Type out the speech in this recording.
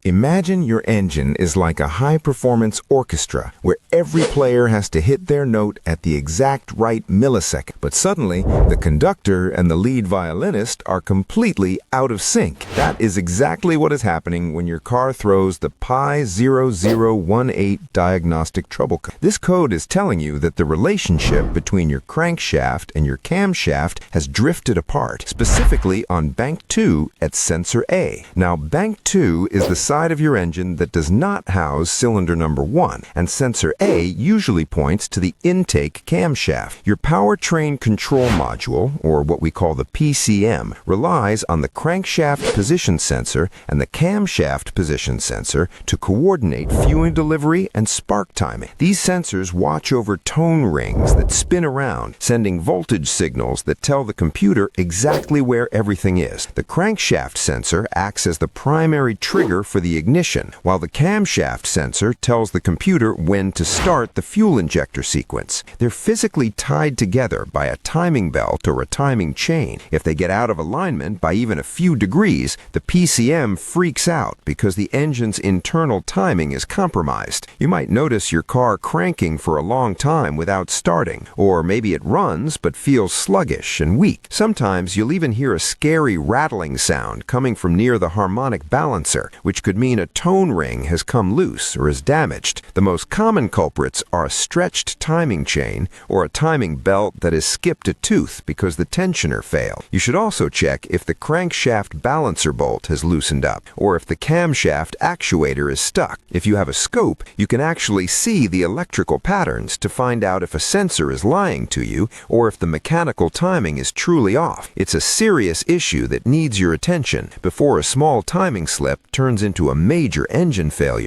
Imagine your engine is like a high-performance orchestra where every player has to hit their note at the exact right millisecond. But suddenly, the conductor and the lead violinist are completely out of sync. That is exactly what is happening when your car throws the P0018 diagnostic trouble code. This code is telling you that the relationship between your crankshaft and your camshaft has drifted apart, specifically on bank 2 at sensor A. Now, bank 2 is the side of your engine that does not house cylinder number 1, and sensor A usually points to the intake camshaft. Your powertrain control module, or what we call the PCM, relies on the crankshaft position sensor and the camshaft position sensor to coordinate fuel delivery and spark timing. These sensors watch over tone rings that spin around, sending voltage signals that tell the computer exactly where everything is. The crankshaft sensor acts as the primary trigger for the ignition, while the camshaft sensor tells the computer when to start the fuel injector sequence. They're physically tied together by a timing belt or a timing chain. If they get out of alignment by even a few degrees, the PCM freaks out because the engine's internal timing is compromised. You might notice your car cranking for a long time without starting, or maybe it runs but feels sluggish and weak. Sometimes you'll even hear a scary rattling sound coming from near the harmonic balancer, which could mean a tone ring has come loose or is damaged. The most common culprits are a stretched timing chain or a timing belt that has skipped a tooth because the tensioner failed. You should also check if the crankshaft balancer bolt has loosened up or if the camshaft actuator is stuck. If you have a scope, you can actually see the electrical patterns to find out if a sensor is lying to you or if the mechanical timing is truly off. It's a serious issue that needs your attention before a small timing slip turns into a major engine failure.